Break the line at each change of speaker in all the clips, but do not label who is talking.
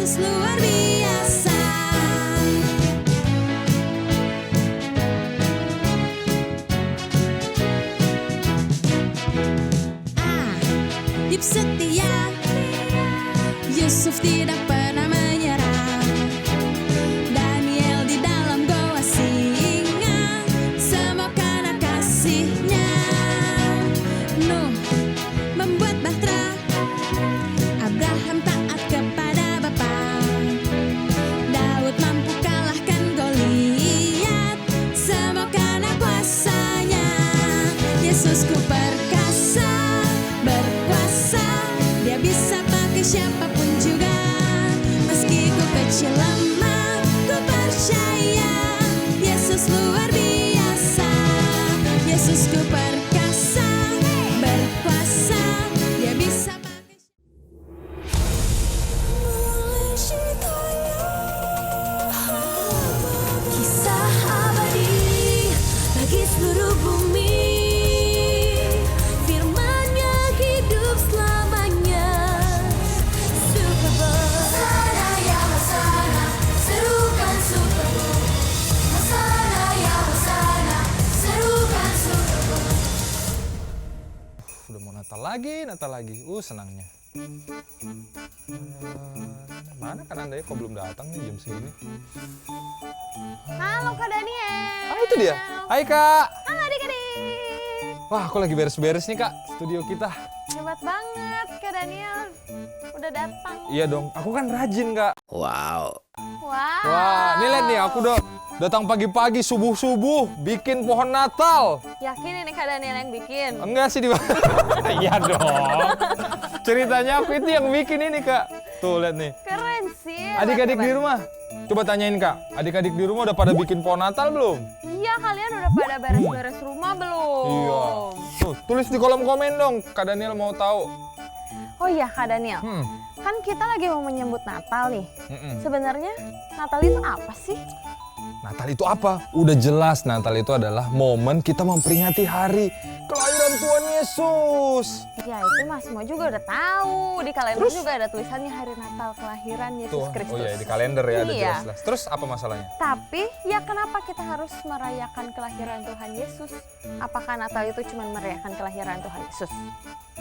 Yesus luar biasa. Hidup setia, Yusuf tidak pernah menyerah. Daniel di dalam goa singa, semua karena kasihnya. Nuh membuat bahtera, Abraham taat kepada Bapa. Daud mampu kalahkan Goliat, semua karena kuasanya. Yesusku perkasa, berkuasa, dia bisa pakai siapapun juga. Meski ku kecil lemah, ku percaya Yesus luar biasa. Yesusku perkasa, berkuasa, dia bisa pakai kisah abadi bagi seluruh bumi. Firman-Nya hidup selamanya. Super Bowl, Hosana ya Hosana, serukan Super Bowl. Hosana ya Hosana, serukan Super Bowl.
Udah mau Natal lagi. Senangnya. Mana kan Anda ya, kok belum datang nih jam segini?
Halo Kak Daniel.
Ah, itu dia. Hai Kak.
Halo adik-adik.
Wah, aku lagi beres-beres nih Kak, studio kita.
Hebat banget Kak Daniel. Udah datang.
Iya dong, aku kan rajin Kak.
Wow.
Wah, nih lihat nih, aku udah datang pagi-pagi subuh-subuh bikin pohon Natal.
Yakin ini Kak Daniel yang bikin?
Enggak sih, iya dong. Ceritanya aku itu yang bikin ini Kak. Tuh lihat nih.
Keren sih.
Adik-adik
hebat.
di rumah, coba tanyain Kak. Adik-adik di rumah udah pada bikin pohon Natal belum?
Iya, kalian udah pada beres-beres rumah belum?
Iya. Tuh, tulis di kolom komen dong, Kak Daniel mau tahu.
Oh iya Kak Daniel, kan kita lagi mau menyambut Natal nih. Sebenarnya Natal itu apa sih?
Natal itu apa? Udah jelas, Natal itu adalah momen kita memperingati hari kelahiran Tuhan Yesus.
Ya itu mas semua juga udah tahu. Di kalender juga ada tulisannya hari Natal kelahiran Yesus
Tuh,
Kristus.
oh iya di kalender ya ada
Iya.
jelas-jelas. Terus apa masalahnya?
Tapi ya kenapa kita harus merayakan kelahiran Tuhan Yesus? Apakah Natal itu cuma merayakan kelahiran Tuhan Yesus?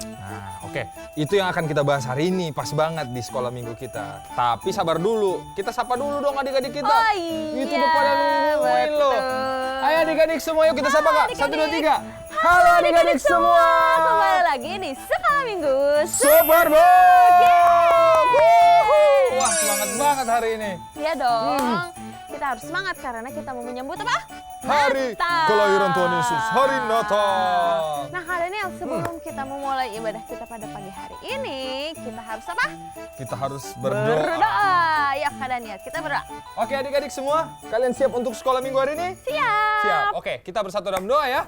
Nah, oke. Itu yang akan kita bahas hari ini, pas banget di sekolah minggu kita. Tapi sabar dulu, kita sapa dulu dong adik-adik kita.
Oh iya,
Itu udah pada nungguin loh.
betul.
Ayo adik-adik semua, yuk kita sapa Kak.
adik-adik.
1, 2, 3. Halo adik-adik semua.
Kembali lagi di Sekolah Minggu.
Super Bowl. Wuhu. Wah, semangat banget hari ini.
Iya dong. Kita harus semangat karena kita mau menyambut apa?
Hari
Natal.
kelahiran Tuhan Yesus, hari Natal.
Nah Kak Daniel, sebelum kita memulai ibadah kita pada pagi hari ini, kita harus apa?
Kita harus berdoa.
Berdoa. Ya Kak Daniel, kita berdoa.
Oke adik-adik semua, kalian siap untuk sekolah minggu hari ini?
Siap.
Siap. Oke, kita bersatu dalam doa ya.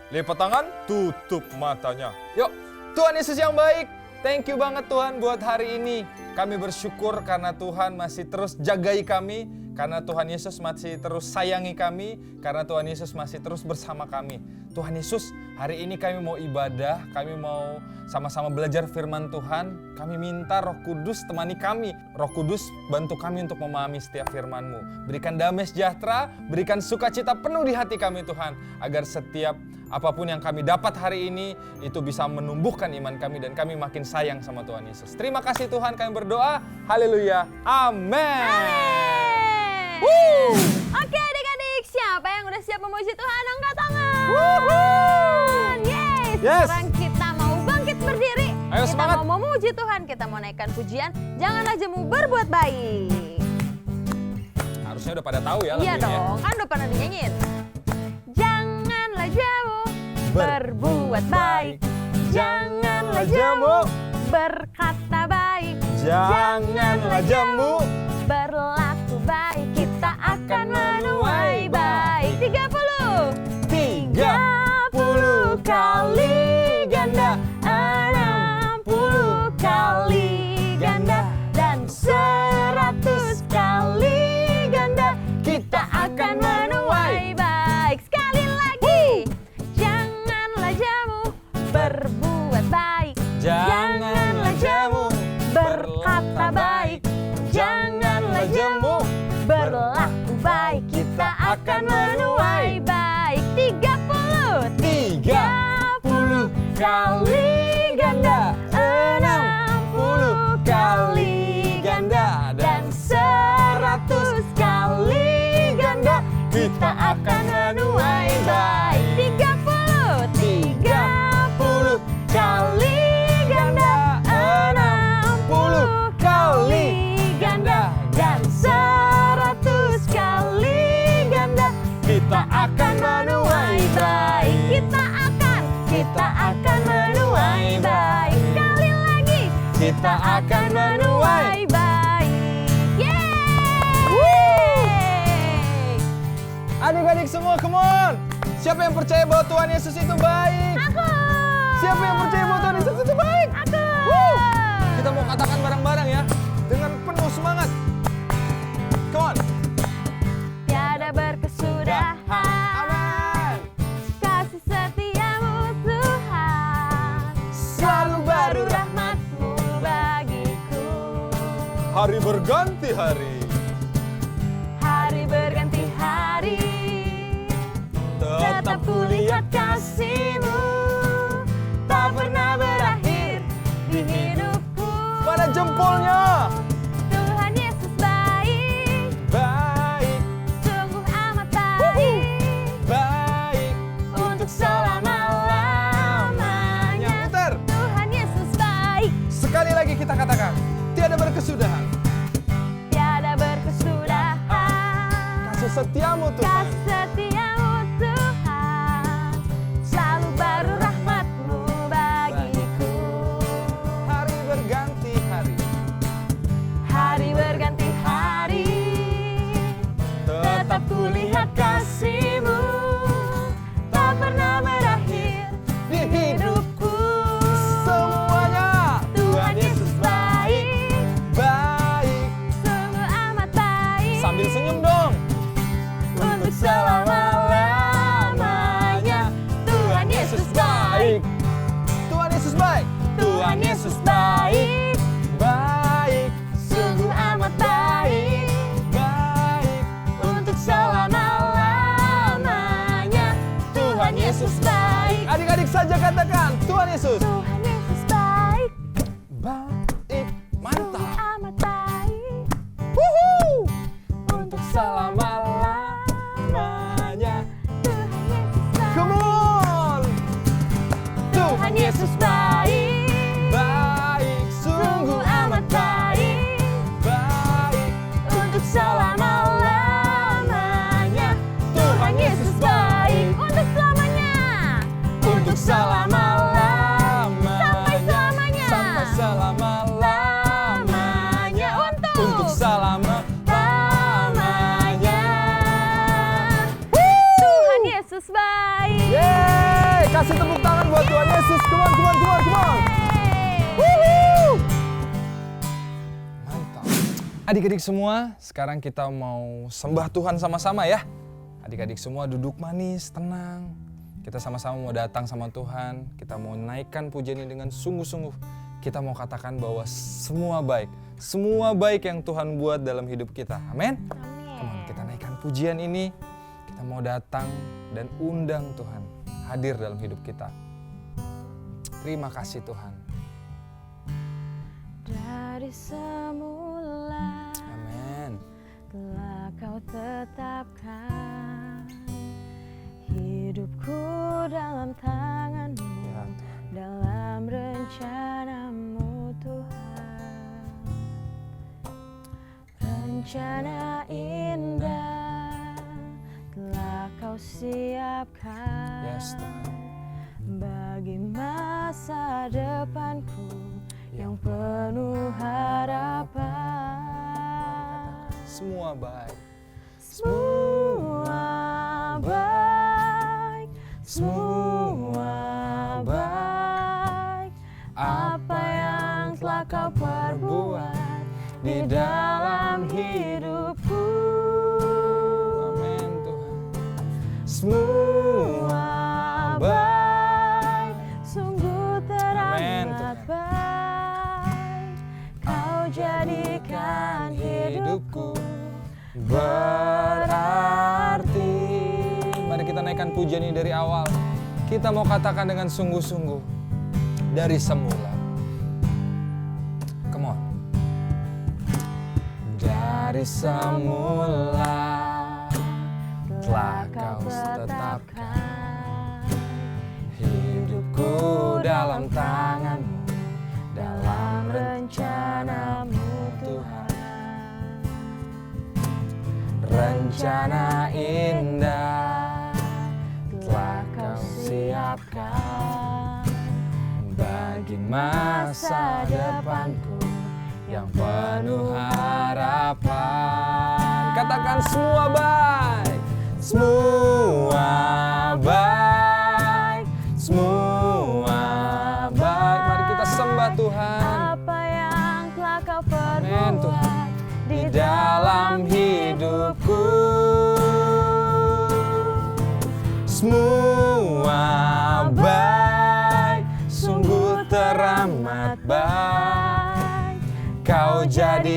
Lipat tangan, tutup matanya. Yuk, Tuhan Yesus yang baik, thank you banget Tuhan buat hari ini. Kami bersyukur karena Tuhan masih terus jagai kami, karena Tuhan Yesus masih terus sayangi kami, karena Tuhan Yesus masih terus bersama kami. Tuhan Yesus, hari ini kami mau ibadah, kami mau sama-sama belajar firman Tuhan. Kami minta Roh Kudus temani kami. Roh Kudus bantu kami untuk memahami setiap firman-Mu. Berikan damai sejahtera, berikan sukacita penuh di hati kami Tuhan. Agar setiap apapun yang kami dapat hari ini, itu bisa menumbuhkan iman kami dan kami makin sayang sama Tuhan Yesus. Terima kasih Tuhan, kami berdoa. Haleluya. Amin.
Oke adik-adik, siapa yang udah siap memuji Tuhan? Angkat tangan.
Yes.
Sekarang kita mau bangkit berdiri.
Ayo,
kita
semangat.
mau memuji Tuhan, kita mau naikkan pujian. Janganlah jemu berbuat baik.
Harusnya udah pada tahu ya
Iya
lagunya.
dong, kan udah pernah dinyanyiin. Janganlah jemu berbuat baik. Janganlah jemu berkata baik.
Janganlah jemu
berlaku baik. Kita akan menuai baik. 30 kali ganda, 60 kali ganda, dan 100 kali ganda. Kita akan menuai baik. Sekali lagi, janganlah jemu berbuat baik.
Janganlah jemu
berkata baik. Jangan
Siapa yang percaya bahwa Tuhan Yesus itu baik?
Aku.
Siapa yang percaya bahwa Tuhan Yesus itu baik?
Aku.
Kita mau katakan bareng-bareng ya, dengan penuh semangat. Come on.
Tiada berkesudahan.
Amin.
Kasih setiamu Tuhan.
Selalu baru
rahmat-Mu bagiku.
Hari berganti hari.
Hari berganti hari. Tetap kulihat kasih-Mu. Tak pernah berakhir di hidupku.
Mana jempolnya?
Tuhan Yesus baik.
Baik,
Sungguh amat baik.
baik
Untuk selama-lamanya.
Putar.
Tuhan Yesus baik.
Sekali lagi kita katakan, tiada berkesudahan.
Tiada berkesudahan.
Kasih setiamu Tuhan.
Kasih setiamu Tuhan. Selalu baru rahmat-Mu bagiku.
Hari berganti hari.
Hari berganti hari. Tetap kulihat kasih-Mu. Tak pernah berakhir
Di
hidupku.
semuanya.
Tuhan Yesus baik.
Baik.
Sungguh amat baik.
Sambil senyum dong.
Untuk selama-lamanya. Tuhan Yesus baik.
Tuhan Yesus baik.
Tuhan Yesus baik.
Baik.
Sungguh amat baik.
Baik.
Untuk selama-lamanya. Tuhan Yesus baik.
Adik-adik saja katakan, Tuhan Yesus
Tuhan Yesus baik.
baik. Mantap.
Amat baik.
Wuhu.
Untuk selama-lamanya. Tuhan Yesus baik.
Come on.
Tuhan Yesus baik.
Baik.
Sungguh amat baik.
Baik.
Untuk selama-lamanya. Tuhan Yesus baik. Untuk selamanya. Untuk selama-lamanya. Sampai selamanya.
Sampai selama-lamanya. Untuk selama-lamanya.
Tuhan Yesus baik.
Yeay, kasih tepuk tangan buat Tuhan Yesus. Come on, come on, come on, come on. Mantap. Adik-adik semua, sekarang kita mau sembah Tuhan sama-sama ya. Adik-adik semua duduk manis, tenang. Kita sama-sama mau datang sama Tuhan. Kita mau naikkan pujian ini dengan sungguh-sungguh. Kita mau katakan bahwa semua baik yang Tuhan buat dalam hidup kita. Amin. Come on, kita naikkan pujian ini. Kita mau datang dan undang Tuhan hadir dalam hidup kita. Terima kasih Tuhan.
Dari semula
Amin.
telah Kau tetapkan hidupku dalam tangan-Mu,
Ya Tuhan.
dalam rencana-Mu Tuhan. Rencana indah telah Kau siapkan
Yes Tuhan.
bagi masa depanku yang penuh harapan.
Semua baik.
Semua baik, semua baik. Apa yang telah Kau perbuat di dalam hidupku.
Amin Tuhan.
Semua baik, sungguh
Amin,
teramat
Tuhan.
baik. Kau jadikan hidupku
Berarti. Mari kita naikkan pujian ini dari awal. Kita mau katakan dengan sungguh-sungguh. Dari semula. Come on. Dari semula telah Kau tetapkan hidupku dalam tangan-Mu, dalam rencana-Mu Tuhan. Rencana indah telah Kau siapkan bagi masa depanku yang penuh harapan. Katakan semua baik, semua baik.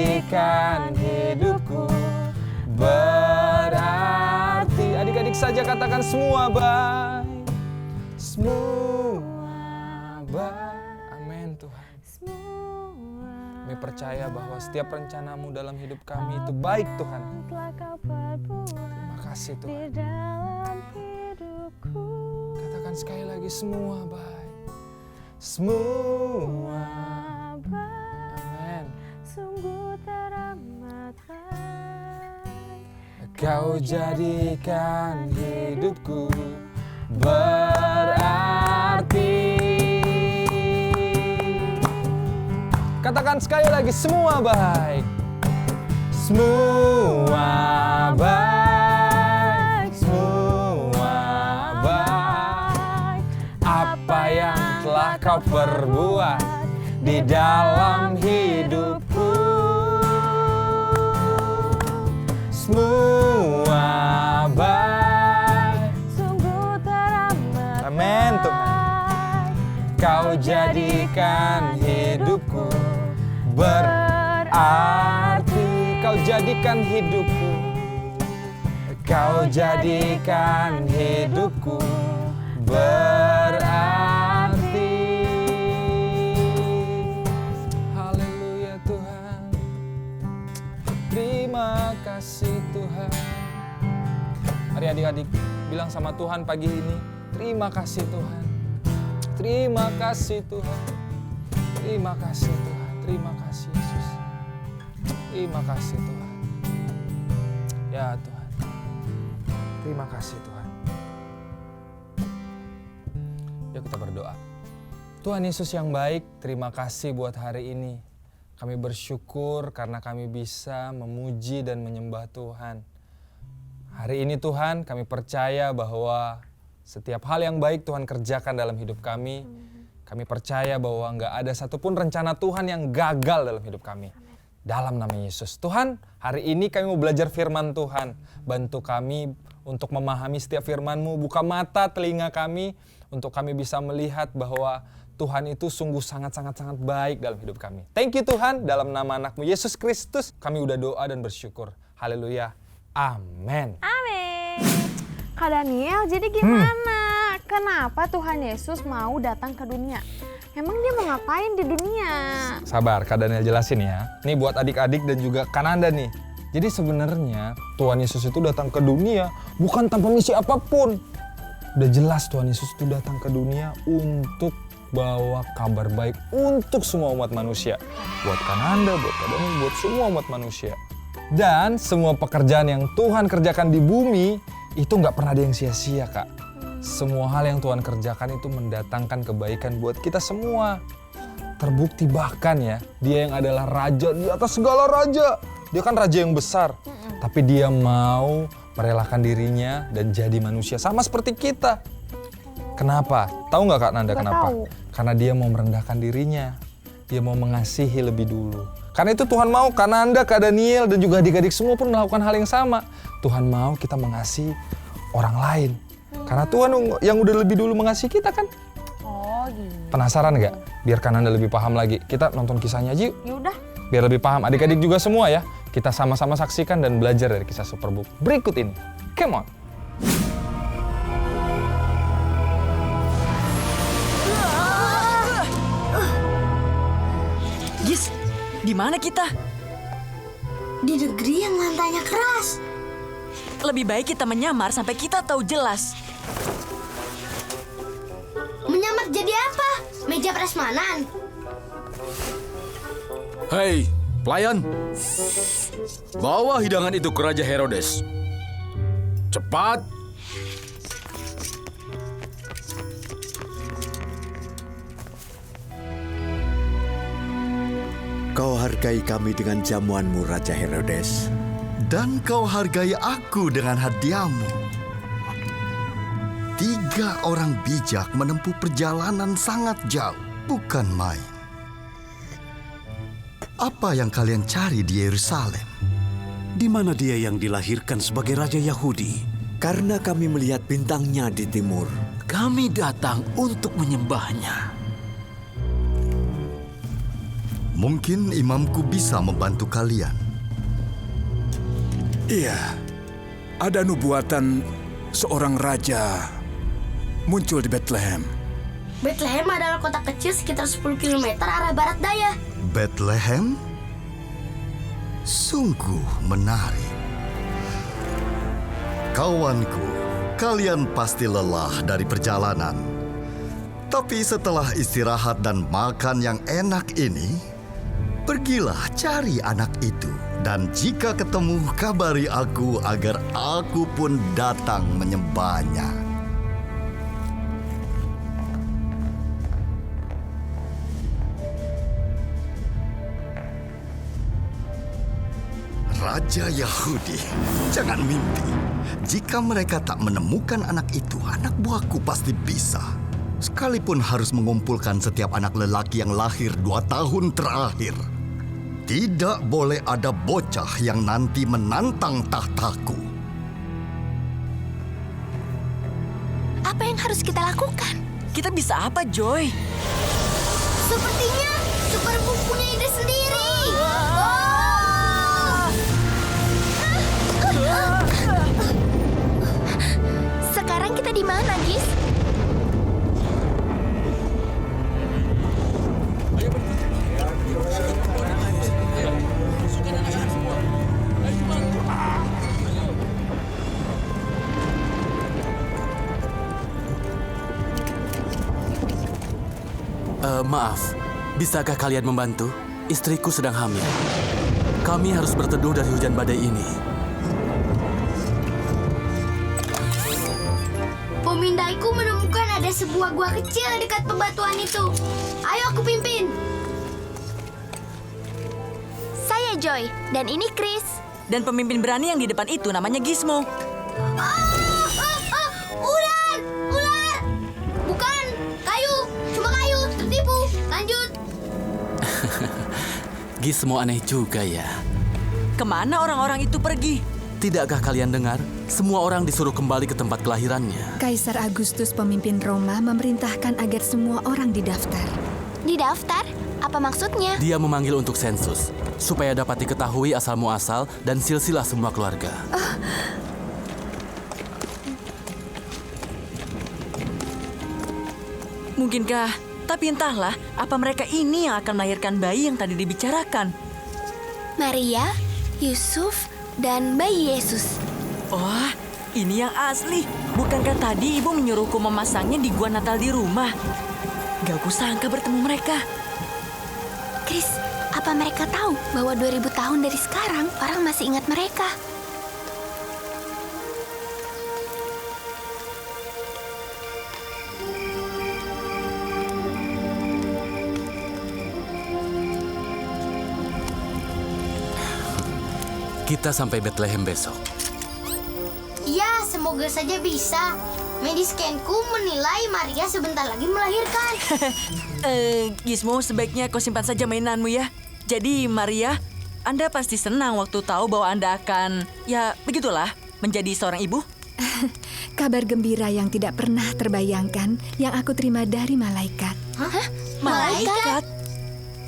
jadikan hidupku berarti. Adik-adik saja katakan semua baik. Semua baik. Amin Tuhan. Kami percaya bahwa setiap rencanamu dalam hidup kami itu baik Tuhan. Terima kasih Tuhan. Katakan sekali lagi semua baik. Semua baik.
Sungguh teramat baik.
Kau jadikan hidupku berarti. Katakan sekali lagi semua baik. Semua baik. Semua baik. Apa yang telah kau perbuat di dalam hidupku. Semua baik.
Sungguh teramat
Amin Tuhan. Kau jadikan hidupku berarti. Kau jadikan hidupku. Kau jadikan hidupku berarti. Haleluya Tuhan. Terima kasih Tuhan. Mari adik-adik bilang sama Tuhan pagi ini, terima kasih Tuhan. Terima kasih Tuhan. Terima kasih Tuhan. Terima kasih Yesus. Terima kasih Tuhan. Ya Tuhan. Terima kasih Tuhan. Yuk kita berdoa. Tuhan Yesus yang baik, terima kasih buat hari ini. Kami bersyukur karena kami bisa memuji dan menyembah Tuhan. Hari ini Tuhan, kami percaya bahwa setiap hal yang baik Tuhan kerjakan dalam hidup kami. Kami percaya bahwa nggak ada satupun rencana Tuhan yang gagal dalam hidup kami. Dalam nama Yesus. Tuhan, hari ini kami mau belajar firman Tuhan. Bantu kami untuk memahami setiap firman-Mu. Buka mata telinga kami untuk kami bisa melihat bahwa Tuhan itu sungguh sangat-sangat baik dalam hidup kami. Thank you Tuhan, dalam nama anak-Mu Yesus Kristus kami udah doa dan bersyukur. Haleluya. Amin.
Amin. Kak Daniel, jadi gimana? Kenapa Tuhan Yesus mau datang ke dunia? Emang dia mau ngapain di dunia?
Sabar, Kak Daniel jelasin ya. Ini buat adik-adik dan juga Kananda nih. Jadi sebenarnya Tuhan Yesus itu datang ke dunia bukan tanpa misi apapun. Udah jelas Tuhan Yesus itu datang ke dunia untuk bawa kabar baik untuk semua umat manusia. Buat Kananda, buat Kak Daniel, buat semua umat manusia. Dan semua pekerjaan yang Tuhan kerjakan di bumi itu nggak pernah ada yang sia-sia Kak. Semua hal yang Tuhan kerjakan itu mendatangkan kebaikan buat kita semua. Terbukti bahkan ya, dia yang adalah raja di atas segala raja. Dia kan raja yang besar, tapi dia mau merelakan dirinya dan jadi manusia sama seperti kita. Kenapa? Tahu nggak Kak Nanda kenapa?
Tahu.
Karena dia mau merendahkan dirinya. Dia mau mengasihi lebih dulu. Karena itu Tuhan mau Kak Nanda, Kak Daniel, dan juga adik-adik semua pun melakukan hal yang sama. Tuhan mau kita mengasihi orang lain. Karena Tuhan yang udah lebih dulu mengasihi kita kan.
Oh gitu.
Penasaran nggak? Biar Kak Nanda lebih paham lagi. Kita nonton kisahnya aja yuk.
Yaudah.
Biar lebih paham. Adik-adik juga semua ya. Kita sama-sama saksikan dan belajar dari kisah Superbook berikut ini. Come on.
Gis, di mana kita?
Di negeri yang lantainya keras.
Lebih baik kita menyamar sampai kita tahu jelas.
Menyamar jadi apa? Meja prasmanan.
Hei, pelayan. Bawa hidangan itu ke Raja Herodes. Cepat.
Kau hargai kami dengan jamuanmu, Raja Herodes.
Dan kau hargai aku dengan hadiahmu. 3 orang bijak menempuh perjalanan sangat jauh, bukan main. Apa yang kalian cari di Yerusalem?
Di mana dia yang dilahirkan sebagai Raja Yahudi?
Karena kami melihat bintangnya di timur.
Kami datang untuk menyembahnya.
Mungkin imamku bisa membantu kalian.
Iya, ada nubuatan seorang raja muncul di Bethlehem.
Bethlehem adalah kota kecil sekitar 10 km arah barat daya.
Bethlehem? Sungguh menarik. Kawanku, kalian pasti lelah dari perjalanan. Tapi setelah istirahat dan makan yang enak ini, pergilah cari anak itu. Dan jika ketemu, kabari aku agar aku pun datang menyembahnya. Raja Yahudi, jangan mimpi. Jika mereka tak menemukan anak itu, anak buahku pasti bisa. Sekalipun harus mengumpulkan setiap anak lelaki yang lahir 2 tahun terakhir. Tidak boleh ada bocah yang nanti menantang tahtaku.
Apa yang harus kita lakukan?
Kita bisa apa, Joy?
Sepertinya Super Book punya ide sendiri. Sekarang kita di mana, Gis?
Maaf, bisakah kalian membantu? Istriku sedang hamil. Kami harus berteduh dari hujan badai ini.
Pemindaiku menemukan ada sebuah gua kecil dekat pembatuan itu. Ayo aku pimpin. Saya Joy, dan ini Chris.
Dan pemimpin berani yang di depan itu namanya Gizmo.
Ular! Ular! Bukan, kayu. Cuma kayu, tertipu. Lanjut.
Gizmo aneh juga ya.
Kemana orang-orang itu pergi?
Tidakkah kalian dengar? Semua orang disuruh kembali ke tempat kelahirannya.
Kaisar Agustus, pemimpin Roma, memerintahkan agar semua orang didaftar.
Didaftar? Apa maksudnya?
Dia memanggil untuk sensus, supaya dapat diketahui asal-muasal dan silsilah semua keluarga.
Mungkinkah? Tapi entahlah, apa mereka ini yang akan melahirkan bayi yang tadi dibicarakan?
Maria, Yusuf, dan bayi Yesus.
Oh, ini yang asli. Bukankah tadi ibu menyuruhku memasangnya di gua Natal di rumah? Gak kusangka bertemu mereka.
Chris, apa mereka tahu bahwa 2000 tahun dari sekarang orang masih ingat mereka?
Kita sampai Bethlehem besok.
Ya, semoga saja bisa. Mediscanku menilai Maria sebentar lagi melahirkan.
Gizmo, sebaiknya kau simpan saja mainanmu ya. Jadi, Maria, Anda pasti senang waktu tahu bahwa Anda akan, ya begitulah, menjadi seorang ibu.
Kabar gembira yang tidak pernah terbayangkan yang aku terima dari malaikat.
Hah?
Malaikat?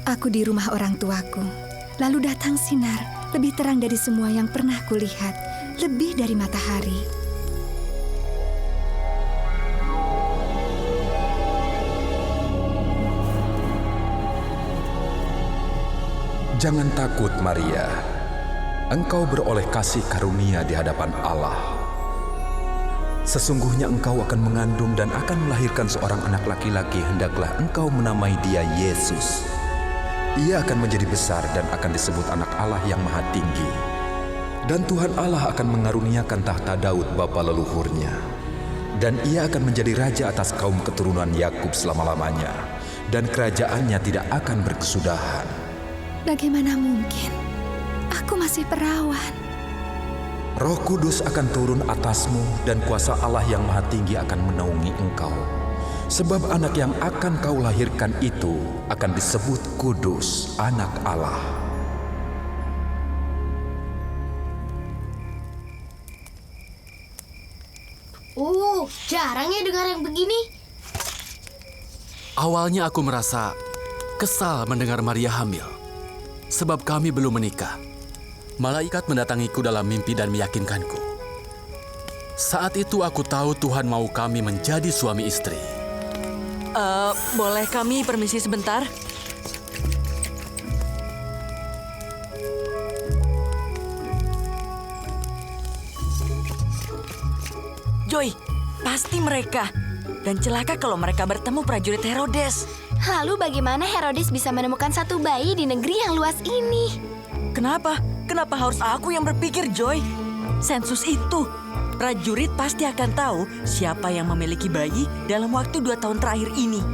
Aku di rumah orang tuaku. Lalu datang sinar, lebih terang dari semua yang pernah kulihat, lebih dari matahari.
Jangan takut, Maria. Engkau beroleh kasih karunia di hadapan Allah. Sesungguhnya engkau akan mengandung dan akan melahirkan seorang anak laki-laki, hendaklah engkau menamai dia Yesus. Ia akan menjadi besar dan akan disebut anak Allah yang Maha Tinggi. Dan Tuhan Allah akan mengaruniakan tahta Daud bapa leluhurnya. Dan ia akan menjadi raja atas kaum keturunan Yakub selama-lamanya. Dan kerajaannya tidak akan berkesudahan.
Bagaimana mungkin? Aku masih perawan.
Roh Kudus akan turun atasmu dan kuasa Allah yang Maha Tinggi akan menaungi engkau. Sebab anak yang akan kau lahirkan itu akan disebut Kudus, Anak Allah.
Jarang ya dengar yang begini.
Awalnya aku merasa kesal mendengar Maria hamil. sebab kami belum menikah. Malaikat mendatangiku dalam mimpi dan meyakinkanku. Saat itu aku tahu Tuhan mau kami menjadi suami istri.
Boleh kami permisi sebentar? Joy, pasti mereka. Dan celaka kalau mereka bertemu prajurit Herodes.
Lalu bagaimana Herodes bisa menemukan satu bayi di negeri yang luas ini?
Kenapa? Kenapa harus aku yang berpikir, Joy? Sensus itu. Prajurit pasti akan tahu siapa yang memiliki bayi dalam waktu 2 tahun terakhir ini.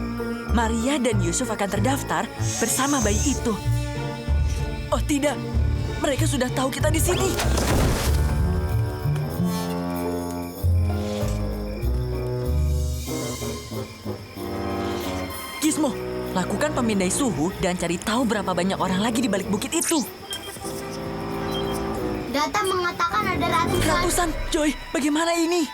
Maria dan Yusuf akan terdaftar bersama bayi itu. Oh tidak, mereka sudah tahu kita di sini. Gizmo, lakukan pemindai suhu dan cari tahu berapa banyak orang lagi di balik bukit itu.
Data mengatakan ada
Ratusan, Joy, bagaimana ini?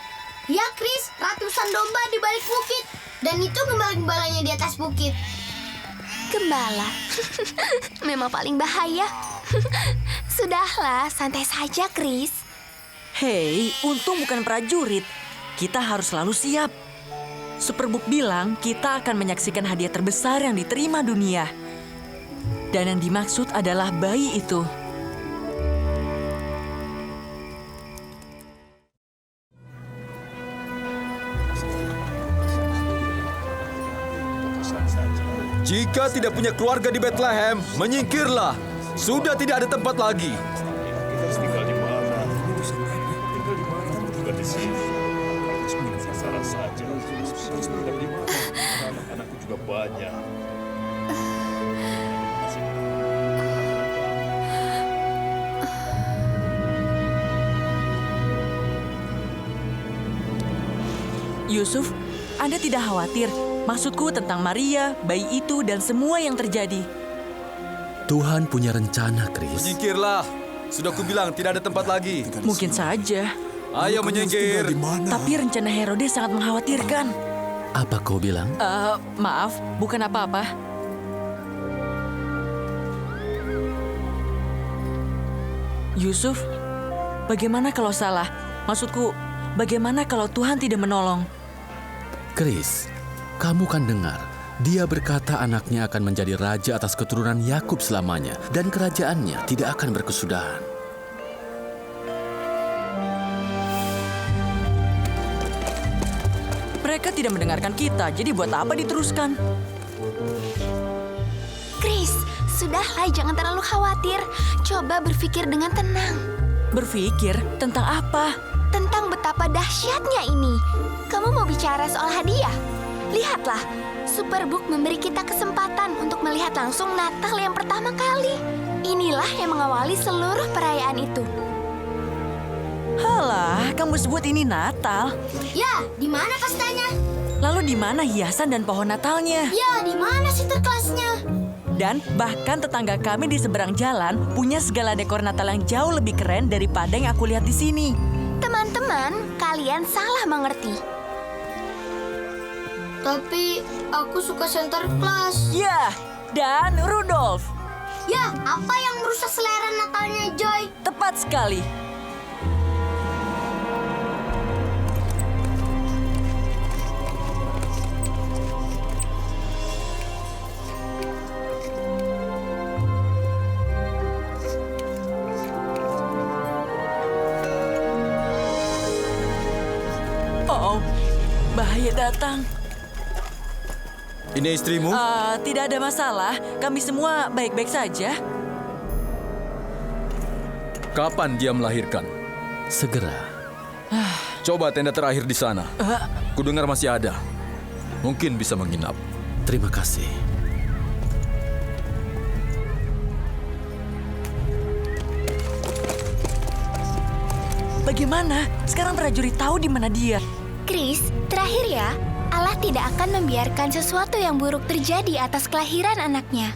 Ya, Chris, ratusan domba di balik bukit. Dan itu gembala-gembalanya di atas bukit.
Gembala? Memang paling bahaya. Sudahlah, santai saja, Chris.
Hei, untung bukan prajurit. Kita harus selalu siap. Superbook bilang kita akan menyaksikan hadiah terbesar yang diterima dunia. Dan yang dimaksud adalah bayi itu.
Jika tidak punya keluarga di Bethlehem, menyingkirlah. Sudah tidak ada tempat lagi.
Tinggal di mana? Tinggal di sini. Salah saja. Tinggal di mana? Anak-anakku juga banyak.
Yusuf, Anda tidak khawatir. Maksudku tentang Maria, bayi itu, dan semua yang terjadi.
Tuhan punya rencana, Chris.
Menyingkirlah. Sudah kubilang tidak ada tempat lagi.
Mungkin saja.
Ayo menyingkir.
Tapi rencana Herodes sangat mengkhawatirkan.
Apa kau bilang?
Maaf, bukan apa-apa. Yusuf, bagaimana kalau salah? Maksudku, bagaimana kalau Tuhan tidak menolong?
Chris, kamu kan dengar, dia berkata anaknya akan menjadi raja atas keturunan Yakub selamanya dan kerajaannya tidak akan berkesudahan.
Mereka tidak mendengarkan kita, jadi buat apa diteruskan?
Chris, sudahlah, jangan terlalu khawatir. Coba berpikir dengan tenang.
Berpikir tentang apa?
Tentang betapa dahsyatnya ini. Kamu mau bicara soal hadiah? Lihatlah, Superbook memberi kita kesempatan untuk melihat langsung Natal yang pertama kali. Inilah yang mengawali seluruh perayaan itu.
Halah, kamu sebut ini Natal?
Ya, di mana pestanya?
Lalu di mana hiasan dan pohon Natalnya?
Ya, di mana sinterklasnya?
Dan bahkan tetangga kami di seberang jalan punya segala dekor Natal yang jauh lebih keren daripada yang aku lihat di sini.
Teman-teman, kalian salah mengerti.
Tapi aku suka Sinterklas.
Ya, dan Rudolf.
Ya, apa yang merusak selera Natalnya Joy?
Tepat sekali. Oh, bahaya datang.
Ini istrimu?
Tidak ada masalah. Kami semua baik-baik saja.
Kapan dia melahirkan?
Segera.
Coba tenda terakhir di sana. Kudengar masih ada. Mungkin bisa menginap.
Terima kasih.
Bagaimana? Sekarang prajurit tahu di mana dia.
Chris, terakhir ya, Allah tidak akan membiarkan sesuatu yang buruk terjadi atas kelahiran anaknya.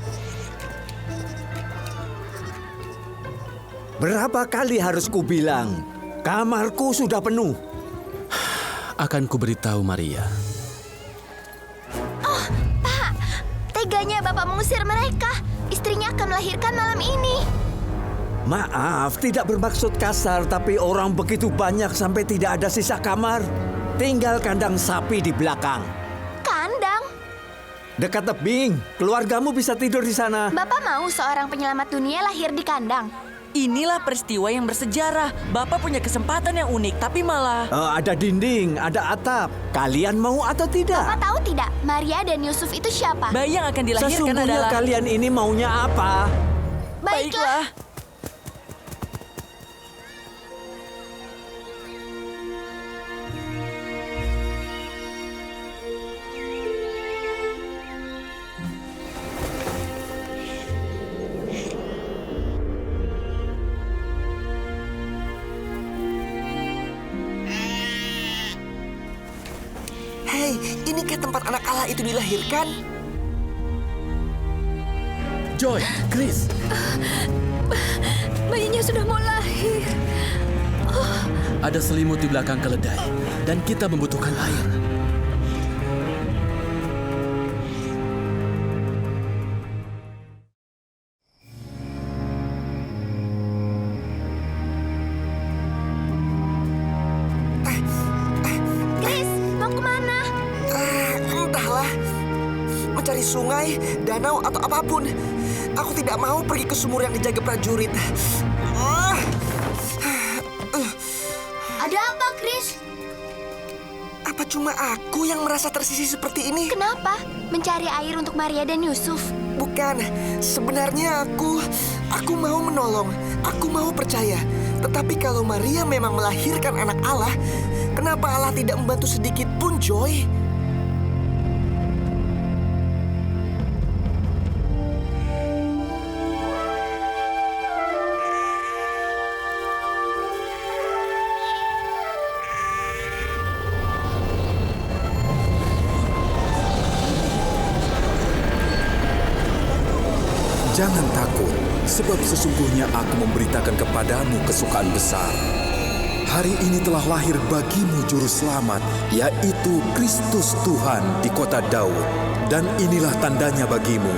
Berapa kali harus kubilang, kamarku sudah penuh.
Akan kuberitahu Maria.
Oh, Pak, teganya Bapak mengusir mereka. istrinya akan melahirkan malam ini.
Maaf, tidak bermaksud kasar, tapi orang begitu banyak sampai tidak ada sisa kamar. Tinggal kandang sapi di belakang.
Kandang?
Dekat tebing, keluargamu bisa tidur di sana.
Bapak mau seorang penyelamat dunia lahir di kandang?
Inilah peristiwa yang bersejarah. Bapak punya kesempatan yang unik, tapi malah...
Ada dinding, ada atap. Kalian mau atau tidak?
Bapak tahu tidak, Maria dan Yusuf itu siapa?
Bayi yang akan dilahirkan
Sesungguhnya
adalah...
kalian ini maunya apa?
Baiklah.
Hei, inikah tempat anak Allah itu dilahirkan?
Joy, Chris.
Bayinya sudah mau lahir.
Ada selimut di belakang keledai dan kita membutuhkan air.
Chris, mau kemana?
Entahlah. Mencari sungai, danau, atau apapun. Aku tidak mau pergi ke sumur yang dijaga prajurit.
Ada apa, Chris?
Apa cuma aku yang merasa tersisih seperti ini?
Kenapa? Mencari air untuk Maria dan Yusuf?
Bukan. Sebenarnya aku mau menolong. Aku mau percaya. Tetapi kalau Maria memang melahirkan anak Allah, kenapa Allah tidak membantu sedikit pun, Joy?
Jangan takut, sebab sesungguhnya aku memberitakan kepadamu kesukaan besar. Hari ini telah lahir bagimu juru selamat, yaitu Kristus Tuhan di kota Daud. Dan inilah tandanya bagimu.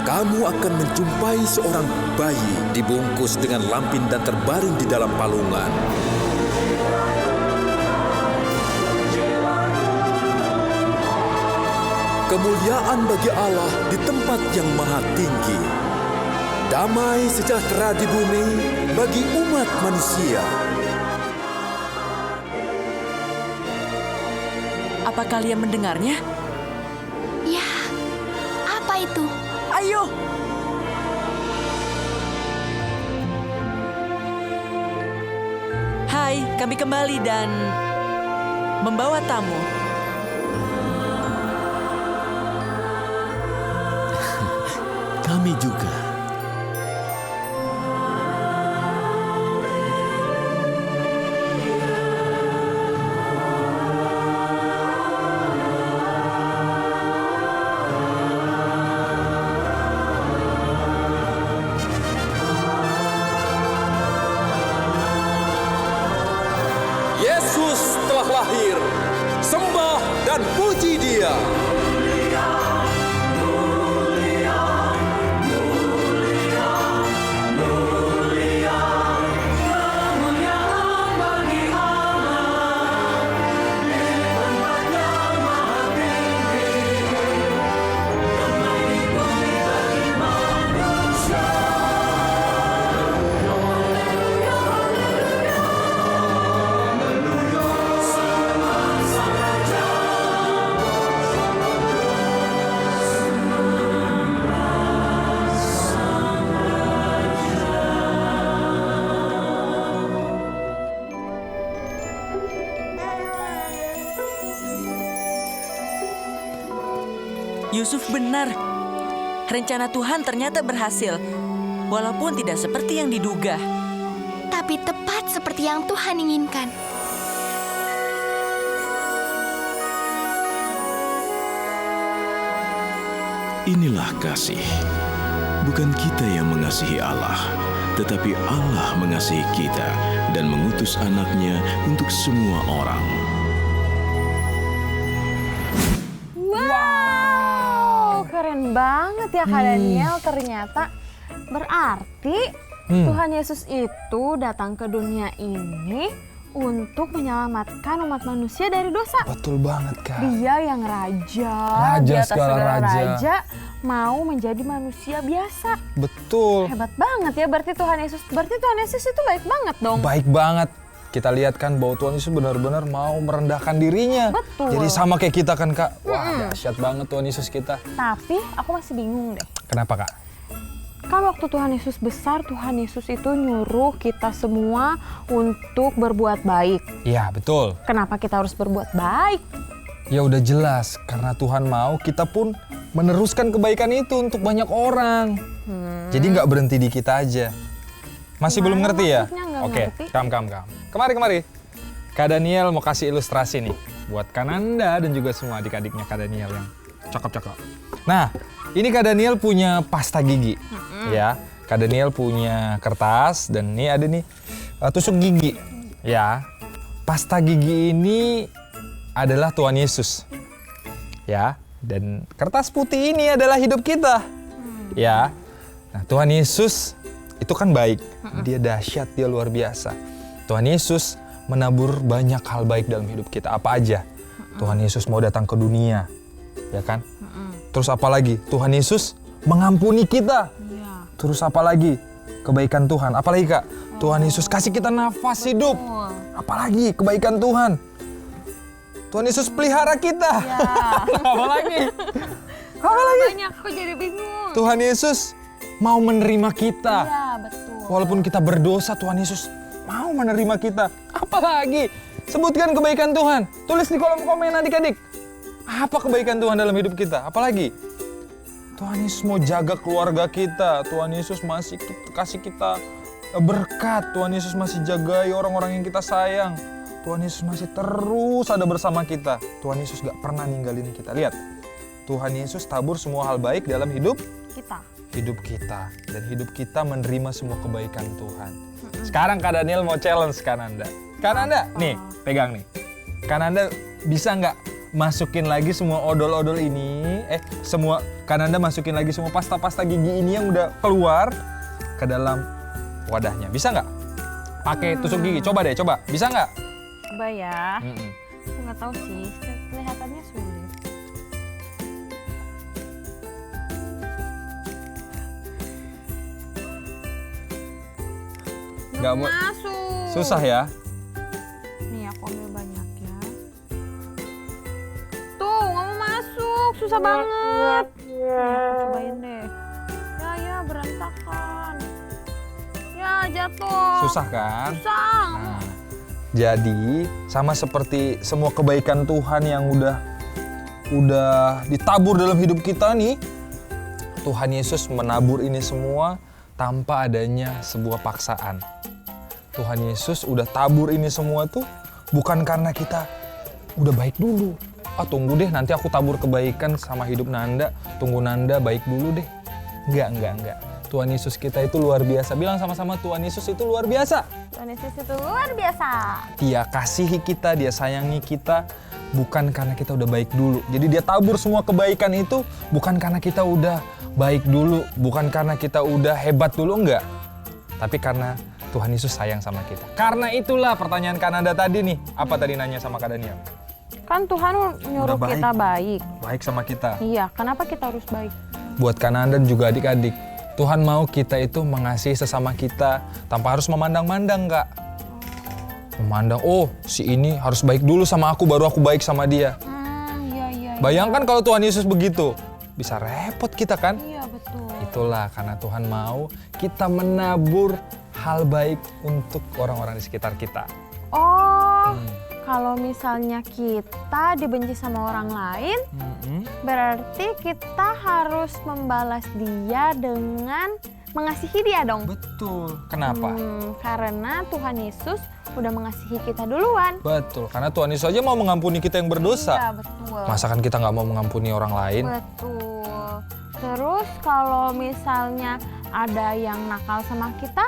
Kamu akan menjumpai seorang bayi dibungkus dengan lampin dan terbaring di dalam palungan. Kemuliaan bagi Allah di tempat yang maha tinggi. Damai sejahtera di bumi bagi umat manusia.
Apa kalian mendengarnya?
Ya, apa itu?
Ayo! Hai, kami kembali dan membawa tamu.
Kami juga.
Yesus telah lahir. Sembah dan puji Dia.
Yusuf benar. Rencana Tuhan ternyata berhasil, walaupun tidak seperti yang diduga.
Tapi tepat seperti yang Tuhan inginkan.
Inilah kasih. Bukan kita yang mengasihi Allah, tetapi Allah mengasihi kita dan mengutus anaknya untuk semua orang.
Wow, keren banget ya Kak Daniel ternyata. Berarti Tuhan Yesus itu datang ke dunia ini untuk menyelamatkan umat manusia dari dosa.
Betul banget, Kak.
Dia yang raja
Raja
di atas
segala raja.
mau menjadi manusia biasa.
Betul.
Hebat banget ya berarti Tuhan Yesus. Berarti Tuhan Yesus itu baik banget dong.
Baik banget. Kita lihat kan bahwa Tuhan Yesus benar-benar mau merendahkan dirinya.
Betul.
Jadi sama kayak kita kan, Kak. Wah, dahsyat banget Tuhan Yesus kita.
Tapi aku masih bingung deh.
Kenapa, Kak?
Kan waktu Tuhan Yesus besar, Tuhan Yesus itu nyuruh kita semua untuk berbuat baik.
Iya, betul.
Kenapa kita harus berbuat baik?
Ya udah jelas, karena Tuhan mau kita pun meneruskan kebaikan itu untuk banyak orang. Jadi nggak berhenti di kita aja. Masih belum ngerti ya?
maksudnya nggak
Oke,
ngerti?
kam. Kemari. Kak Daniel mau kasih ilustrasi nih buat Kananda dan juga semua adik-adiknya Kak Daniel yang cakep-cakep. Nah, ini Kak Daniel punya pasta gigi. Ya, Kak Daniel punya kertas dan ini ada nih tusuk gigi. Ya, pasta gigi ini adalah Tuhan Yesus. Ya, dan kertas putih ini adalah hidup kita. Ya, nah Tuhan Yesus itu kan baik. Dia dahsyat, dia luar biasa. Tuhan Yesus menabur banyak hal baik dalam hidup kita. Apa aja? Tuhan Yesus mau datang ke dunia, ya kan? Terus apa lagi? Tuhan Yesus mengampuni kita. Terus apa lagi? Kebaikan Tuhan. Apalagi, Kak? Tuhan Yesus kasih kita nafas hidup. Apalagi? Kebaikan Tuhan. Tuhan Yesus pelihara kita. Apalagi?
Banyak, aku jadi bingung.
Tuhan Yesus mau menerima kita.
Iya, betul.
Walaupun kita berdosa, Tuhan Yesus mau menerima kita. Apalagi? Sebutkan kebaikan Tuhan. Tulis di kolom komen adik-adik. Apa kebaikan Tuhan dalam hidup kita? Apalagi? Tuhan Yesus mau jaga keluarga kita. Tuhan Yesus masih kasih kita berkat. Tuhan Yesus masih jagai orang-orang yang kita sayang. Tuhan Yesus masih terus ada bersama kita. Tuhan Yesus gak pernah ninggalin kita. Lihat, Tuhan Yesus tabur semua hal baik dalam hidup kita. Dan hidup kita menerima semua kebaikan Tuhan. Sekarang Kak Daniel mau challenge Kananda. Kananda, nih pegang nih. Kananda bisa nggak masukin lagi semua odol-odol ini? Kananda masukin lagi semua pasta-pasta gigi ini yang udah keluar ke dalam wadahnya. Bisa nggak? Pakai tusuk gigi. Coba deh, coba. Bisa nggak?
Coba ya. Aku nggak tahu sih. Kelihatannya sulit.
Nggak mau
masuk.
Susah ya?
Nih aku ambil banyak ya. Tuh nggak mau masuk, susah banget. Nih aku cobain deh. Ya berantakan. Ya jatuh.
Susah kan?
Susah.
Nah, jadi sama seperti semua kebaikan Tuhan yang udah ditabur dalam hidup kita nih, Tuhan Yesus menabur ini semua tanpa adanya sebuah paksaan. Tuhan Yesus udah tabur ini semua tuh bukan karena kita udah baik dulu. Tunggu deh nanti aku tabur kebaikan sama hidup Nanda. Tunggu Nanda baik dulu deh. Enggak. Tuhan Yesus kita itu luar biasa. Bilang sama-sama, Tuhan Yesus itu luar biasa.
Tuhan Yesus itu luar biasa.
Dia kasihi kita, dia sayangi kita. Bukan karena kita udah baik dulu. Jadi dia tabur semua kebaikan itu bukan karena kita udah baik dulu. Bukan karena kita udah hebat dulu, enggak. Tapi karena Tuhan Yesus sayang sama kita. Karena itulah pertanyaan Kananda tadi nih. Apa tadi nanya sama Kak Daniel?
Kan Tuhan nyuruh kita baik.
Baik sama kita.
Iya, kenapa kita harus baik?
Buat Kananda dan juga adik-adik, Tuhan mau kita itu mengasihi sesama kita tanpa harus memandang-mandang, Kak. Memandang, oh si ini harus baik dulu sama aku, baru aku baik sama dia.
Iya.
Bayangkan kalau Tuhan Yesus begitu, bisa repot kita kan?
Iya, betul.
Itulah karena Tuhan mau kita menabur hal baik untuk orang-orang di sekitar kita.
Oh, kalau misalnya kita dibenci sama orang lain, berarti kita harus membalas dia dengan mengasihi dia dong.
Betul. Kenapa?
Karena Tuhan Yesus udah mengasihi kita duluan.
Betul, karena Tuhan Yesus aja mau mengampuni kita yang berdosa.
Iya, betul.
Masakan kita nggak mau mengampuni orang lain?
Betul. Terus kalau misalnya ada yang nakal sama kita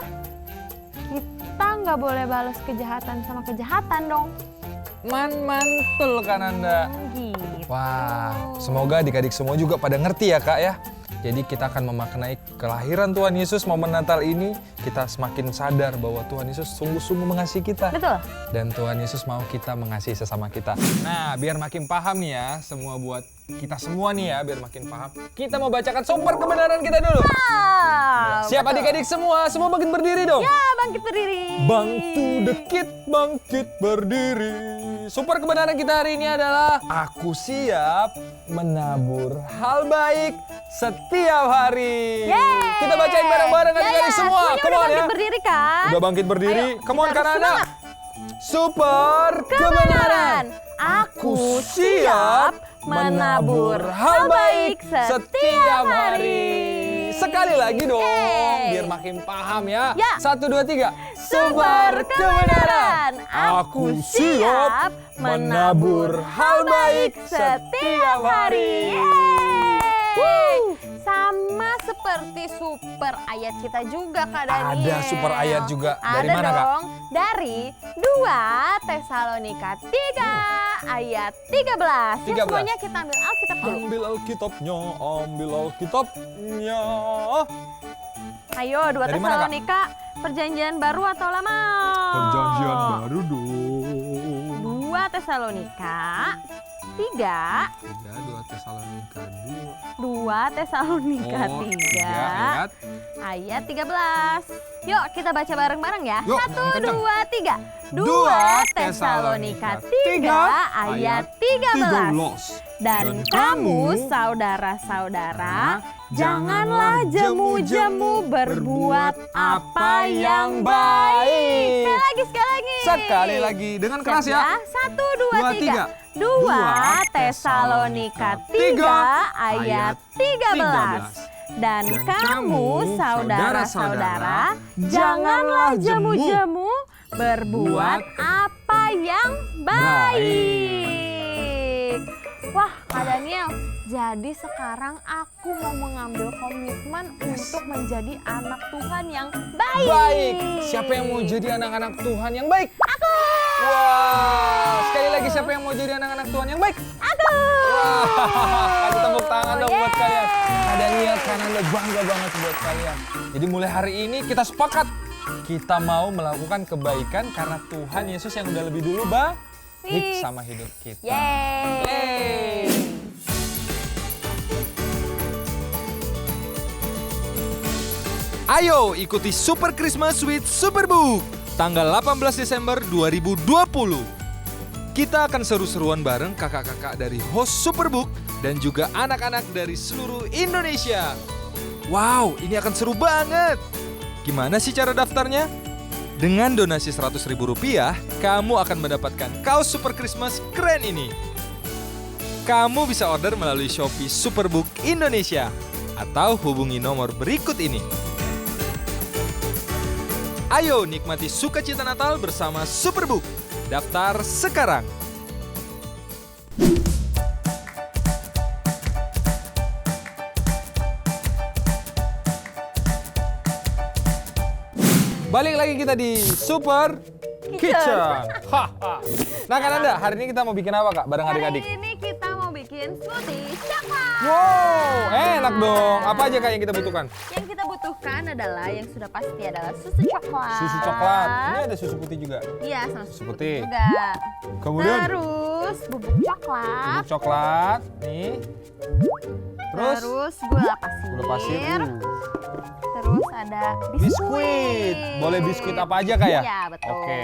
nggak boleh balas kejahatan sama kejahatan dong.
Mantul kan Anda.
Gitu.
Wah, semoga adik-adik semua juga pada ngerti ya Kak ya. Jadi kita akan memaknai kelahiran Tuhan Yesus momen Natal ini, kita semakin sadar bahwa Tuhan Yesus sungguh-sungguh mengasihi kita.
Betul.
Dan Tuhan Yesus mau kita mengasihi sesama kita. Nah, biar makin paham nih ya, semua buat kita semua nih ya, biar makin paham. Kita mau bacakan sumber kebenaran kita dulu. Siap adik-adik semua bangkit berdiri dong.
Ya, bangkit berdiri.
Bantu dekit, bangkit berdiri. Sumber kebenaran kita hari ini adalah aku siap menabur hal baik setiap hari.
Yeay.
Kita bacain bareng-bareng adik-adik semua.
Semuanya
Come
udah
on
bangkit
ya.
berdiri kan?
Udah bangkit berdiri.
Ayo,
Come on
kita harus
Kanada.
semangat.
Super kebenaran. Aku siap menabur hal baik setiap hari. Sekali lagi dong, biar makin paham ya. 1, 2, 3.
Sumber kebenaran.
Aku siap menabur hal baik setiap hari.
Sama seperti super ayat kita juga Kak Daniel.
Ada super ayat juga. Dari
Ada
mana Kak?
dong, dari 2 Tesalonika 3 ayat 13. Ya,
13.
semuanya kita ambil Alkitab dulu.
Ambil Alkitabnya.
Ayo 2
Dari mana, Kak?
Tesalonika, perjanjian baru atau lama?
Perjanjian baru dong.
2 Tesalonika 3
2 Tesalonika
2 Tesalonika 3 ayat 13. Yuk kita baca bareng-bareng ya.
Yuk,
1, 2, 3.
2
Tesalonika 3 ayat 13. Dan kamu saudara-saudara, janganlah jemu-jemu berbuat apa yang baik. Sekali lagi.
Sekali lagi dengan keras ya.
1, 2, 3. 2 Tesalonika 3 ayat 13. Dan kamu saudara-saudara, janganlah jemu-jemu berbuat apa yang baik. Wah, Kak Daniel, jadi sekarang aku mau mengambil komitmen untuk menjadi anak Tuhan yang baik.
Baik. Siapa yang mau jadi anak-anak Tuhan yang baik?
Aku.
Wah, sekali lagi siapa yang mau jadi anak-anak Tuhan yang baik?
Aku.
Wah, kasih tepuk tangan dong buat kalian. Ada niat kanan bangga banget buat kalian. Jadi mulai hari ini kita sepakat kita mau melakukan kebaikan karena Tuhan Yesus yang udah lebih dulu baik sama hidup kita.
Yeay.
Ayo ikuti Super Christmas with Superbook tanggal 18 Desember 2020. Kita akan seru-seruan bareng kakak-kakak dari host Superbook dan juga anak-anak dari seluruh Indonesia. Wow, ini akan seru banget. Gimana sih cara daftarnya? Dengan donasi Rp100.000, kamu akan mendapatkan kaos Super Christmas keren ini. Kamu bisa order melalui Shopee Superbook Indonesia atau hubungi nomor berikut ini. Ayo nikmati sukacita Natal bersama Superbook. Daftar sekarang. Balik lagi kita di Super Kitchen. Nah Kak Nanda, hari ini kita mau bikin apa Kak bareng adik-adik?
Hari ini kita mau bikin smoothie coklat.
Wow, enak dong. Apa aja Kak yang kita butuhkan?
Yang kita butuhkan adalah yang sudah pasti adalah susu coklat.
Susu coklat. Ini ada susu putih juga.
Iya, sama
Susu putih.
juga.
Kemudian
Terus bubuk coklat.
bubuk coklat. Nih.
Terus gula pasir.
Gula pasir.
Terus ada biskuit.
Boleh biskuit apa aja Kak ya?
Iya, betul.
Oke.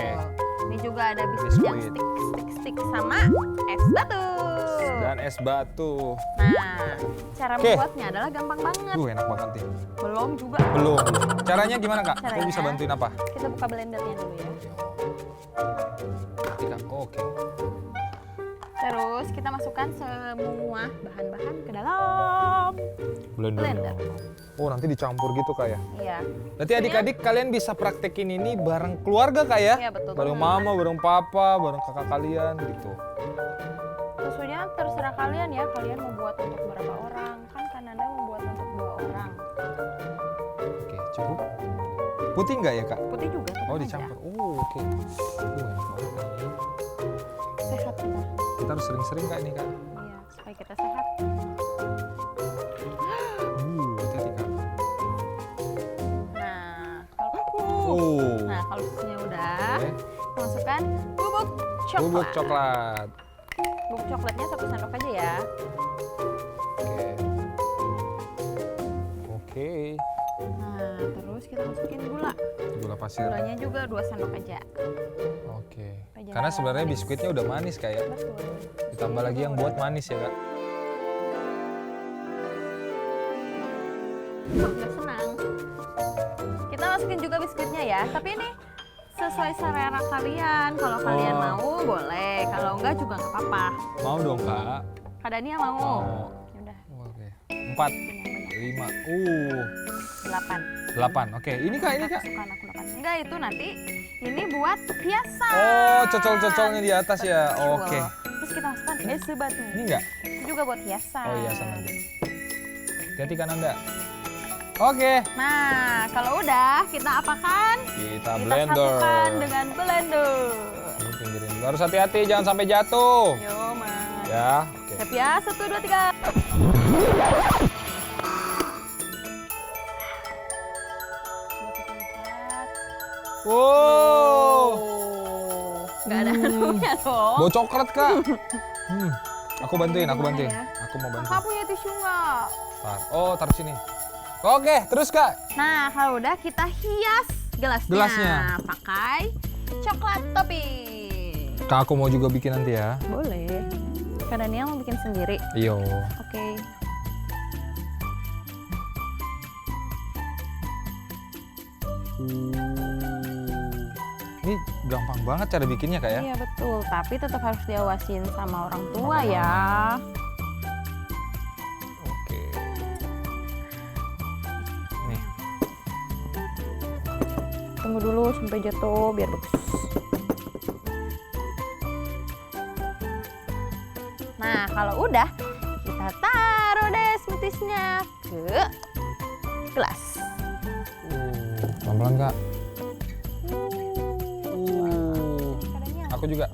Ini juga ada biskuit yang
Biskuit.
stick sama es batu.
Dan es batu.
Nah, cara
Oke.
membuatnya adalah gampang banget.
Enak banget nih.
Belum juga.
Belum. Caranya gimana Kak? Aku
Caranya,
bisa bantuin apa?
Kita buka blendernya dulu ya.
Oke.
Terus kita masukkan semua bahan-bahan ke dalam blender.
Oh nanti dicampur gitu Kak ya?
Iya.
Berarti adik-adik kalian bisa praktekin ini bareng keluarga Kak ya?
Iya, betul
Bareng
banget.
mama, bareng papa, bareng kakak kalian gitu.
Susunya terserah kalian ya. Kalian mau buat untuk berapa orang? Kan Kananda mau buat untuk 2 orang.
Oke, cukup. Putih nggak ya Kak?
Putih juga.
Oh dicampur. Oh oke. Enak banget nih.
Sehat kita.
Kita harus sering-sering Kak ini Kak.
Iya, supaya kita sehat. udah,
Oke.
kita masukkan bubuk coklat.
Bubuk coklat.
Bubuk coklatnya 1 sendok aja ya.
Oke.
Nah, terus kita masukin gula.
Gula pasir.
Gulanya juga 2 sendok aja.
Oke.
Aja
Karena sebenarnya
manis.
biskuitnya udah manis kayak.
Betul.
Ditambah lagi yang buat manis ya kak.
Udah senang. Kita masukin juga biskuitnya ya. Tapi ini sesuai selera kalian. Kalau kalian
Oh.
mau boleh. Kalau enggak juga nggak apa-apa.
Mau dong kak.
Kak Dania mau.
Mau.
Ya udah.
Oke. 4, 5,
8.
8. Oke. Ini kak, ini kak.
Sukaan aku 8. Enggak, itu nanti ini buat hiasan.
Oh, cocol-cocolnya di atas ya. Oke.
Terus kita masukkan es batu.
Ini enggak?
Itu juga buat hiasan.
Oh hiasan aja. Hati-hati kan Anda. Oke.
Nah, kalau udah kita apakan?
Kita
Kita
blender.
satukan dengan blender.
Ini pinggirin dulu. Harus hati-hati jangan sampai jatuh.
Yo, Mas.
Ya. Oke.
Siap ya, 1, 2, 3.
Wow.
Nggak ada harumnya dong.
Bau coklat kak. Aku bantuin, aku bantuin.
ya?
Aku mau bantu.
Kakak punya tisu nggak?
Oh, taruh sini. Oke, terus kak.
Nah, kalau udah kita hias gelasnya.
Gelasnya.
Pakai coklat topping.
Kak, aku mau juga bikin nanti ya.
Boleh. Kak Daniel mau bikin sendiri.
Iyo.
Oke.
Ini gampang banget cara bikinnya kak ya.
Iya betul, tapi tetap harus diawasin sama orang tua ya.
Oke. Nih.
Tunggu dulu sampai jatuh biar bagus. Nah, kalau udah kita taruh deh smoothiesnya ke gelas.
Pelan-pelan kak. Aku juga.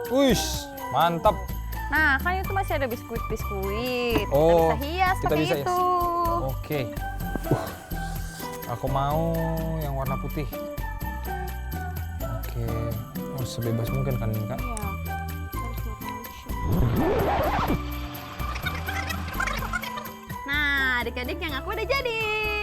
Wush, mantap.
Nah, kan itu masih ada biskuit-biskuit.
Oh,
kita bisa hias
kita
pakai
bisa hias.
itu.
Oke. Aku mau yang warna putih. Oke. Oh, sebebas mungkin kan ini kak.
Iya. Nah, adik-adik yang aku udah jadi.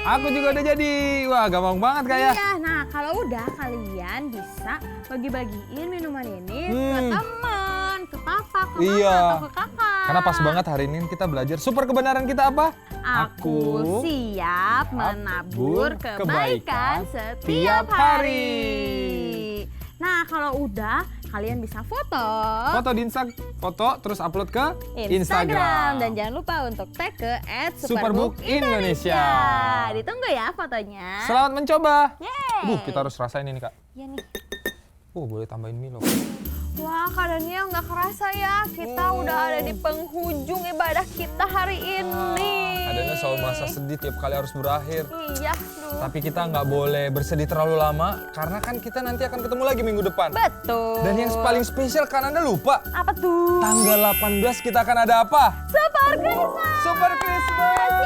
Aku juga udah jadi. Wah, gampang banget kak ya.
Iya, nah kalau udah kalian bisa bagi-bagiin minuman ini ke teman, ke papa, ke mama,
Iya.
atau ke kakak.
Karena pas banget hari ini kita belajar super kebenaran kita apa?
Aku siap menabur kebaikan setiap hari. Nah, kalau udah kalian bisa foto
Foto di foto terus upload ke Instagram.
Dan jangan lupa untuk tag ke
@superbook_indonesia.
Ditunggu ya fotonya.
Selamat mencoba.
Yeay.
Kita harus rasain ini kak.
Iya nih.
Boleh tambahin Milo.
Wah, Kak Daniel nggak kerasa ya, kita udah ada di penghujung ibadah kita hari ini.
Kadangnya selalu merasa sedih tiap kali harus berakhir.
Iya, duh.
Tapi kita nggak boleh bersedih terlalu lama, karena kan kita nanti akan ketemu lagi minggu depan.
Betul.
Dan yang paling spesial kan Anda lupa.
Apa tuh?
Tanggal 18 kita akan ada apa?
Super Christmas!
Super Christmas!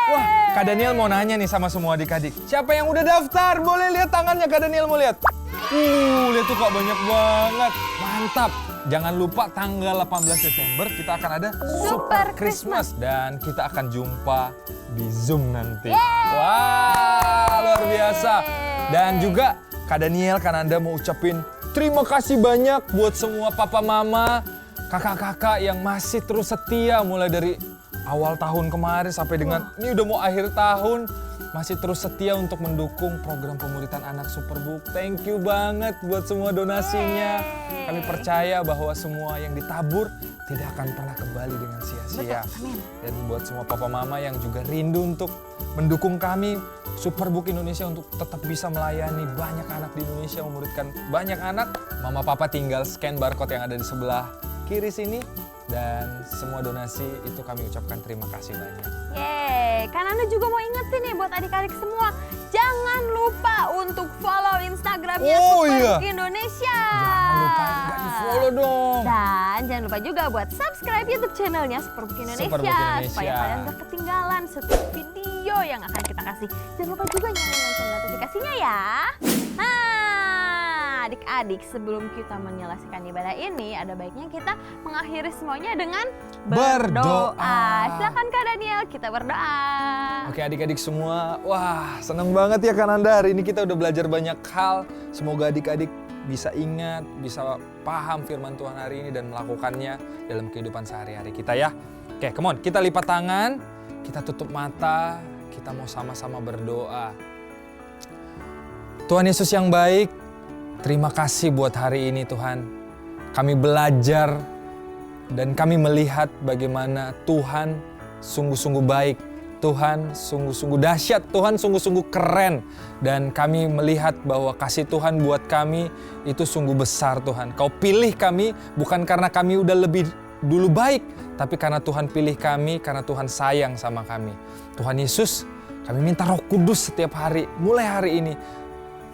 Wah, Kak Daniel mau nanya nih sama semua adik-adik. Siapa yang udah daftar? Boleh lihat tangannya Kak Daniel, mau lihat? Lihat tuh Kak, banyak banget. Mantap. Jangan lupa tanggal 18 Desember kita akan ada Super Christmas. Dan kita akan jumpa di Zoom nanti. Wah, luar biasa. Dan juga Kak Daniel kan Anda mau ucapin terima kasih banyak buat semua papa mama, kakak-kakak yang masih terus setia mulai dari awal tahun kemarin sampai dengan ini udah mau akhir tahun. Masih terus setia untuk mendukung program pemuritan anak Superbook. Thank you banget buat semua donasinya. Kami percaya bahwa semua yang ditabur tidak akan pernah kembali dengan sia-sia. Dan buat semua papa mama yang juga rindu untuk mendukung kami Superbook Indonesia untuk tetap bisa melayani banyak anak di Indonesia, memuridkan banyak anak. Mama papa tinggal scan barcode yang ada di sebelah kiri sini. Dan semua donasi itu kami ucapkan terima kasih banyak.
Yeay, kan Anda juga mau ingetin nih buat adik-adik semua. Jangan lupa untuk follow Instagramnya Superbook Indonesia.
Jangan lupa nggak di-follow dong.
Dan jangan Jangan lupa juga buat subscribe YouTube channelnya Superbook Indonesia,
Superbook Indonesia.
supaya kalian gak ketinggalan setiap video yang akan kita kasih. Jangan lupa juga nyalain lonceng notifikasinya ya. Nah, adik-adik, sebelum kita menyelesaikan ibadah ini, ada baiknya kita mengakhiri semuanya dengan
Berdoa.
Silakan Kak Daniel, kita berdoa.
Oke adik-adik semua, wah seneng banget ya Kananda, hari ini kita udah belajar banyak hal. Semoga adik-adik bisa ingat, bisa paham firman Tuhan hari ini dan melakukannya dalam kehidupan sehari-hari kita ya. Oke, come on, kita lipat tangan, kita tutup mata, kita mau sama-sama berdoa. Tuhan Yesus yang baik, terima kasih buat hari ini Tuhan. Kami belajar dan kami melihat bagaimana Tuhan sungguh-sungguh baik. Tuhan sungguh-sungguh dahsyat, Tuhan sungguh-sungguh keren. Dan kami melihat bahwa kasih Tuhan buat kami itu sungguh besar Tuhan. Kau pilih kami bukan karena kami udah lebih dulu baik, tapi karena Tuhan pilih kami, karena Tuhan sayang sama kami. Tuhan Yesus, kami minta Roh Kudus setiap hari, mulai hari ini.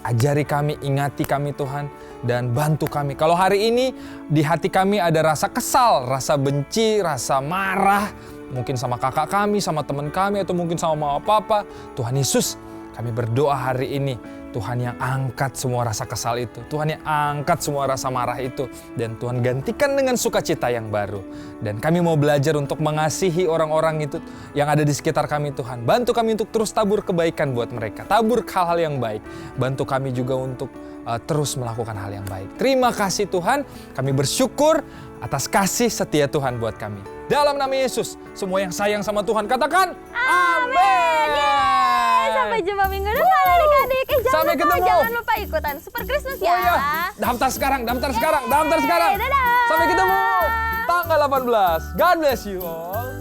Ajari kami, ingati kami Tuhan, dan bantu kami. Kalau hari ini di hati kami ada rasa kesal, rasa benci, rasa marah, mungkin sama kakak kami, sama teman kami, atau mungkin sama mama papa, Tuhan Yesus, kami berdoa hari ini, Tuhan yang angkat semua rasa kesal itu, Tuhan yang angkat semua rasa marah itu, dan Tuhan gantikan dengan sukacita yang baru. Dan kami mau belajar untuk mengasihi orang-orang itu yang ada di sekitar kami Tuhan. Bantu kami untuk terus tabur kebaikan buat mereka, tabur hal-hal yang baik. Bantu kami juga untuk terus melakukan hal yang baik. Terima kasih Tuhan, kami bersyukur atas kasih setia Tuhan buat kami. Dalam nama Yesus, semua yang sayang sama Tuhan katakan amin.
Sampai jumpa minggu depan adik-adik.
Sampai ketemu.
Jangan lupa ikutan Super Christmas ya.
Oh iya, daftar sekarang.
Dadah.
Sampai ketemu tanggal 18. God bless you all.